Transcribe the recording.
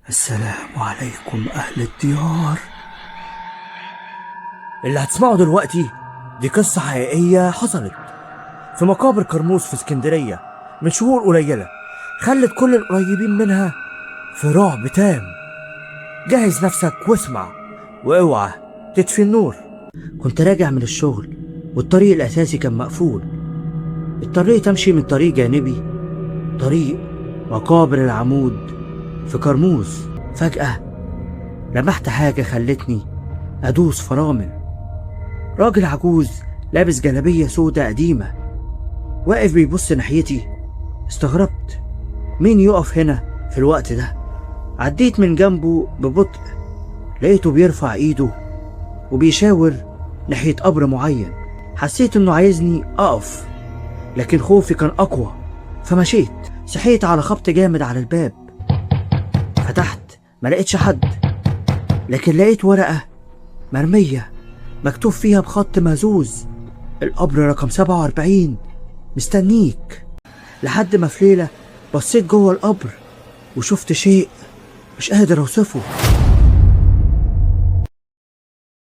السلام عليكم أهل الديار. اللي هتسمعه دلوقتي دي قصة حقيقية حصلت في مقابر كرموز في اسكندرية من شهور قليلة، خلت كل القريبين منها في رعب تام. جهز نفسك واسمع، واوعى تطفي النور. كنت راجع من الشغل والطريق الأساسي كان مقفول. اضطريت أمشي من طريق جانبي، طريق مقابر العمود في كرموز. فجأة لمحت حاجة خلتني أدوس فرامل. راجل عجوز لابس جلابية سودة قديمة واقف بيبص ناحيتي. استغربت، مين يقف هنا في الوقت ده؟ عديت من جنبه ببطء، لقيته بيرفع ايده وبيشاور ناحية قبر معين. حسيت انه عايزني اقف، لكن خوفي كان اقوى فمشيت. صحيت على خبط جامد على الباب. فتحت، ما لقيتش حد، لكن لقيت ورقة مرمية مكتوب فيها بخط مهزوز: القبر رقم 47 مستنيك. لحد ما في ليلة بصيت جوه القبر وشفت شيء مش قادر اوصفه.